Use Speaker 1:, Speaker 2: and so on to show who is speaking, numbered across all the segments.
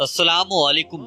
Speaker 1: अस्सलामुअलैकुम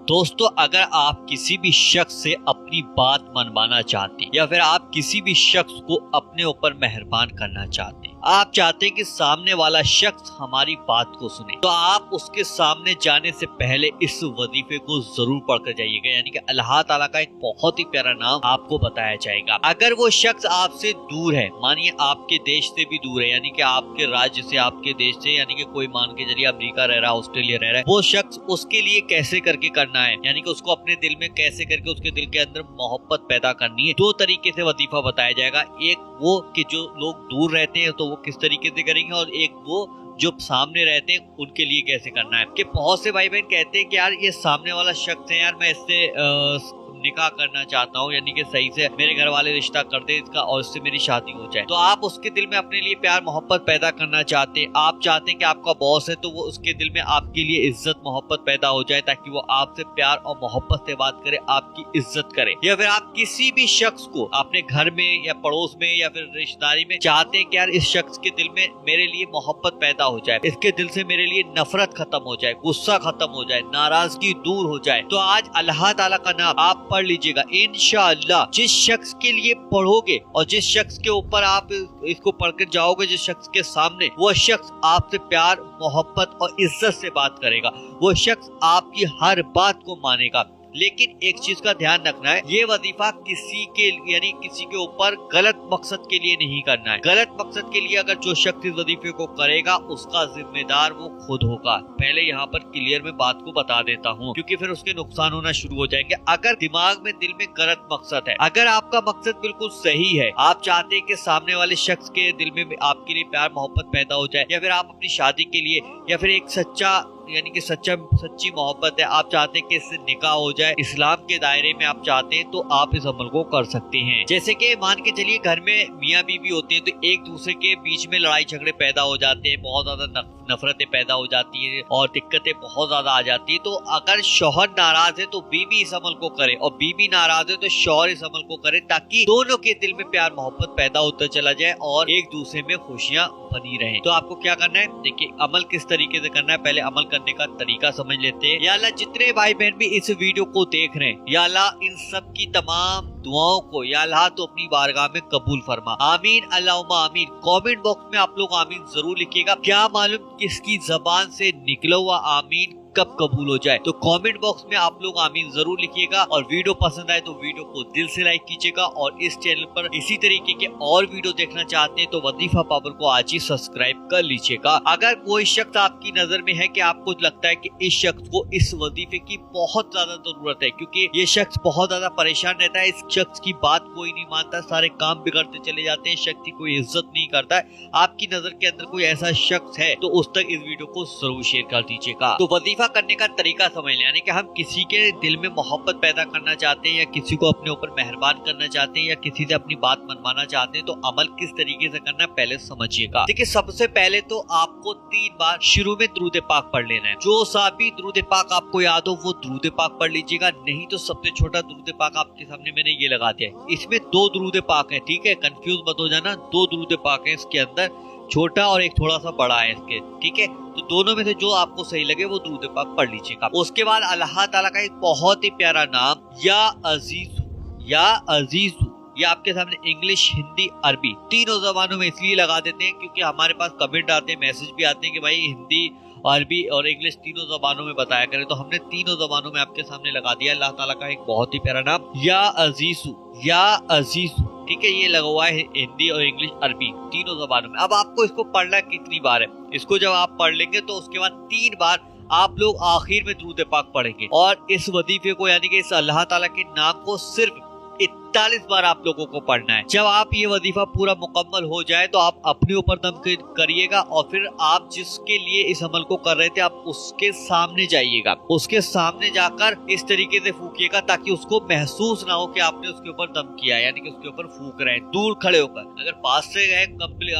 Speaker 1: दोस्तों, अगर आप किसी भी शख्स से अपनी बात मनवाना चाहते हैं या फिर आप किसी भी शख्स को अपने ऊपर मेहरबान करना चाहते हैं, आप चाहते हैं कि सामने वाला शख्स हमारी बात को सुने, तो आप उसके सामने जाने से पहले इस वजीफे को जरूर पढ़कर जाइएगा। यानी कि अल्लाह ताला का एक बहुत ही प्यारा नाम आपको बताया जाएगा। अगर वो शख्स आपसे दूर है, मानिए आपके देश से भी दूर है, यानी कि आपके राज्य से, आपके देश से, यानी कि कोई मान के चलिए अमेरिका रह रहा है, ऑस्ट्रेलिया रह रहा है, वो शख्स उसके लिए कैसे करके करना है, यानी कि उसको अपने दिल में कैसे करके उसके दिल के अंदर मोहब्बत पैदा करनी है। दो तरीके से वजीफा बताया जाएगा। एक वो कि जो लोग दूर रहते हैं तो वो किस तरीके से करेंगे, और एक वो जो सामने रहते हैं उनके लिए कैसे करना है। कि बहुत से भाई बहन कहते हैं कि यार ये सामने वाला शख्स है, यार मैं इससे निकाह करना चाहता हूँ, यानी कि सही से मेरे घर वाले रिश्ता कर दे इसका और इससे मेरी शादी हो जाए। तो आप उसके दिल में अपने लिए प्यार मोहब्बत पैदा करना चाहते हैं। आप चाहते हैं कि आपका बॉस है तो वो उसके दिल में आपके लिए इज्जत मोहब्बत पैदा हो जाए, ताकि वो आपसे प्यार और मोहब्बत से बात करे, आपकी इज्जत करे। या फिर आप किसी भी शख्स को अपने घर में या पड़ोस में या फिर रिश्तेदारी में चाहते हैं कि यार इस शख्स के दिल में मेरे लिए मोहब्बत पैदा हो जाए, इसके दिल से मेरे लिए नफरत खत्म हो जाए, गुस्सा खत्म हो जाए, नाराजगी दूर हो जाए। तो आज अल्लाह ताला का नाम आप पढ़ लीजिएगा। इंशाअल्लाह जिस शख्स के लिए पढ़ोगे और जिस शख्स के ऊपर आप इसको पढ़कर जाओगे, जिस शख्स के सामने, वो शख्स आपसे प्यार मोहब्बत और इज्जत से बात करेगा। वो शख्स आपकी हर बात को मानेगा। लेकिन एक चीज का ध्यान रखना है, ये वजीफा किसी के यानी किसी के ऊपर गलत मकसद के लिए नहीं करना है। गलत मकसद के लिए अगर जो शख्स इस वजीफे को करेगा उसका जिम्मेदार वो खुद होगा। पहले यहाँ पर क्लियर में बात को बता देता हूँ, क्योंकि फिर उसके नुकसान होना शुरू हो जाएंगे। अगर दिमाग में दिल में गलत मकसद है, अगर आपका मकसद बिल्कुल सही है, आप चाहते हैं कि सामने वाले शख्स के दिल में आपके लिए प्यार मोहब्बत पैदा हो जाए, या फिर आप अपनी शादी के लिए या फिर एक सच्चा यानी कि सच्ची मोहब्बत है, आप चाहते हैं कि इससे निकाह हो जाए, इस्लाम के दायरे में आप चाहते हैं, तो आप इस अमल को कर सकते हैं। जैसे कि मान के चलिए घर में मियाँ बीवी होते हैं तो एक दूसरे के बीच में लड़ाई झगड़े पैदा हो जाते हैं, बहुत ज्यादा नफरतें पैदा हो जाती है और दिक्कतें बहुत ज्यादा आ जाती है। तो अगर शौहर नाराज है तो बीवी इस अमल को करे, और बीवी नाराज है तो शौहर इस अमल को करे, ताकि दोनों के दिल में प्यार मोहब्बत पैदा होता चला जाए और एक दूसरे में खुशियां बनी रहे। तो आपको क्या करना है, देखिए अमल किस तरीके से करना है, पहले अमल करने का तरीका समझ लेते हैं। या अल्लाह जितने भाई बहन भी इस वीडियो को देख रहे हैं, या अल्लाह इन सब की तमाम दुआओं को या अल्लाह तो अपनी बारगाह में कबूल फरमा। आमीन अल्लाहुम्मा आमीन। कमेंट बॉक्स में आप लोग आमीन जरूर लिखिएगा। क्या मालूम किसकी जबान से निकला हुआ आमीन कब कबूल हो जाए। तो कमेंट बॉक्स में आप लोग आमीन जरूर लिखिएगा, और वीडियो पसंद आए तो वीडियो को दिल से लाइक कीजिएगा, और इस चैनल पर इसी तरीके के और वीडियो देखना चाहते हैं तो वजीफा पावर को आज ही सब्सक्राइब कर लीजिएगा। अगर कोई शख्स आपकी नजर में है कि आपको लगता है कि इस शख्स को इस वजीफे की बहुत ज्यादा जरूरत है, क्योंकि ये शख्स बहुत ज्यादा परेशान रहता है, इस शख्स की बात कोई नहीं मानता, सारे काम बिगड़ते चले जाते हैं, शख्स की कोई इज्जत नहीं करता है, आपकी नजर के अंदर कोई ऐसा शख्स है तो उस तक इस वीडियो को जरूर शेयर कर दीजिएगा। तो वजीफा करने का तरीका समझ लें, यानी कि हम किसी के दिल में मोहब्बत पैदा करना चाहते हैं, या किसी को अपने ऊपर मेहरबान करना चाहते हैं, या किसी से अपनी बात मनवाना चाहते हैं, तो अमल किस तरीके से करना है पहले समझिएगा। देखिए सबसे पहले तो आपको 3 बार शुरू में दुरूद पाक पढ़ लेना है। जो साबी दुरूद पाक आपको याद हो वो दुरूद पाक पढ़ लीजिएगा, नहीं तो सबसे छोटा दुरूद पाक आपके सामने मैंने ये लगा दिया है। इसमें 2 दुरूद पाक है, ठीक है, कंफ्यूज मत हो जाना। 2 दुरूद पाक है इसके अंदर, छोटा और एक थोड़ा सा बड़ा है इसके, ठीक है। तो दोनों में से जो आपको सही लगे वो दुरूद पाक पढ़ लीजिएगा। उसके बाद अल्लाह ताला का एक बहुत ही प्यारा नाम या अजीज, या अजीज, ये आपके सामने इंग्लिश हिंदी अरबी तीनों जबानों में इसलिए लगा देते हैं क्योंकि हमारे पास कमेंट आते हैं, मैसेज भी आते हैं कि भाई हिंदी अरबी और इंग्लिश तीनों जबानों में बताया करें, तो हमने तीनों जबानों में आपके सामने लगा दिया। अल्लाह ताला का एक बहुत ही प्यारा नाम या अजीजू, या अजीजू, ठीक है, ये लगा हुआ है हिंदी और इंग्लिश अरबी तीनों जबानों में। अब आपको इसको पढ़ना कितनी बार है, इसको जब आप पढ़ लेंगे तो उसके बाद 3 बार आप लोग आखिर में दुरूद पाक पढ़ेंगे, और इस वजीफे को यानी कि इस अल्लाह ताला के नाम को सिर्फ 41 बार आप लोगों को पढ़ना है। जब आप ये वजीफा पूरा मुकम्मल हो जाए तो आप अपने ऊपर दम करिएगा, और फिर आप जिसके लिए इस अमल को कर रहे थे आप उसके सामने जाइएगा, उसके सामने जाकर इस तरीके से फूकिएगा ताकि उसको महसूस ना हो कि आपने उसके ऊपर दम किया, यानी कि उसके ऊपर फूक रहे हैं दूर खड़े होकर। अगर पास से है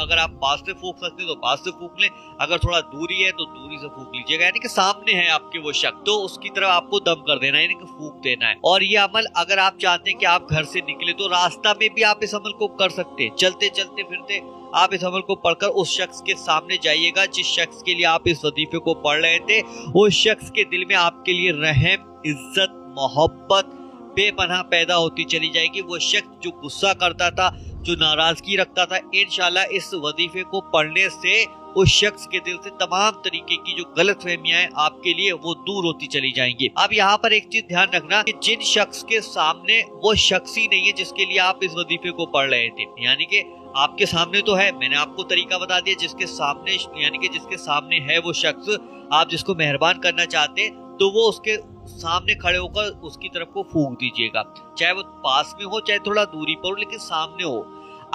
Speaker 1: अगर आप पास से फूक सकते तो पास से फूक लें, अगर थोड़ा दूरी है तो दूरी से फूक लीजिएगा, यानी कि सामने है आपके वो शख्स तो उसकी तरफ आपको दम कर देना है, यानी कि फूक देना है। और ये अमल अगर आप चाहते हैं कि आप घर से से निकले तो रास्ता में भी आप इस अमल को कर सकते हैं। चलते चलते फिरते आप इस अमल को पढ़कर उस शख्स के सामने जाइएगा जिस शख्स के लिए आप इस वजीफे को पढ़ रहे थे। उस शख्स के दिल में आपके लिए रहम, इज्जत, मोहब्बत बेपनाह पैदा होती चली जाएगी। वो शख्स जो गुस्सा करता था, जो नाराजगी रखता था, इंशाल्लाह इस वजीफे को पढ़ने से उस शख्स के दिल से तमाम तरीके की जो गलतफहमियां हैं आपके लिए वो दूर होती चली जाएंगी। अब यहाँ पर एक चीज ध्यान रखना कि जिन शख्स के सामने वो शख्स ही नहीं है जिसके लिए आप इस वजीफे को पढ़ रहे थे, यानी कि आपके सामने तो है, मैंने आपको तरीका बता दिया, जिसके सामने यानी कि जिसके सामने है वो शख्स, आप जिसको मेहरबान करना चाहते हैं तो वो उसके सामने खड़े होकर उसकी तरफ को फूंक दीजिएगा, चाहे वो पास में हो चाहे थोड़ा दूरी पर हो, लेकिन सामने हो।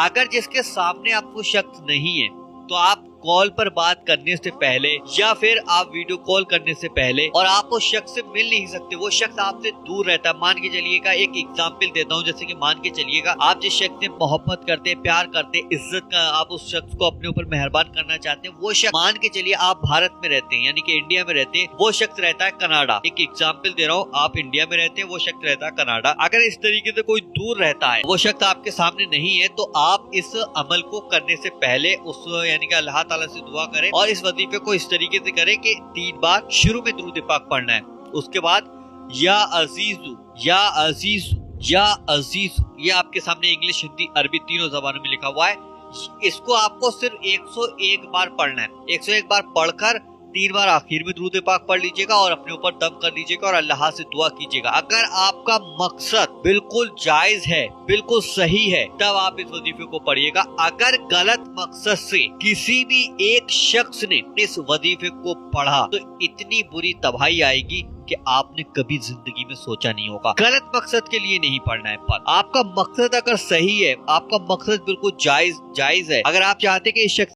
Speaker 1: अगर जिसके सामने आपको शख्स नहीं है तो आप कॉल पर बात करने से पहले या फिर आप वीडियो कॉल करने से पहले, और आप उस शख्स से मिल नहीं सकते, वो शख्स आपसे दूर रहता है, मान के चलिएगा, एक एग्जांपल देता हूँ, जैसे कि मान के चलिएगा आप जिस शख्स से मोहब्बत करते हैं, प्यार करते हैं, इज्जत का आप उस शख्स को अपने ऊपर मेहरबान करना चाहते हैं, वो शख्स मान के चलिए आप भारत में रहते हैं यानी कि इंडिया में रहते हैं, वो शख्स रहता है कनाडा। एक एग्जाम्पल दे रहा हूँ, आप इंडिया में रहते हैं, वो शख्स रहता है कनाडा। अगर इस तरीके से कोई दूर रहता है, वो शख्स आपके सामने नहीं है, तो आप इस अमल को करने से पहले उस यानी कि अल्लाह ताला से दुआ करें और इस वजीफे को इस तरीके से करें कि 3 बार शुरू में दुरूद पाक पढ़ना है, उसके बाद या अजीजु, या अजीजु, या अजीजु, ये आपके सामने इंग्लिश, हिंदी, अरबी तीनों जबानों में लिखा हुआ है। इसको आपको सिर्फ 101 बार पढ़ना है। 101 बार पढ़कर 3 बार आखिर में दुरूद पाक पढ़ लीजिएगा और अपने ऊपर दम कर लीजिएगा और अल्लाह से दुआ कीजिएगा। अगर आपका मकसद बिल्कुल जायज है, बिल्कुल सही है, तब आप इस वजीफे को पढ़िएगा। अगर गलत मकसद से किसी भी एक शख्स ने इस वजीफे को पढ़ा तो इतनी बुरी तबाही आएगी कि आपने कभी जिंदगी में सोचा नहीं होगा। गलत मकसद के लिए नहीं पढ़ना है, पर आपका मकसद अगर सही है, आपका मकसद बिल्कुल जायज है, अगर आप चाहते कि इस शख्स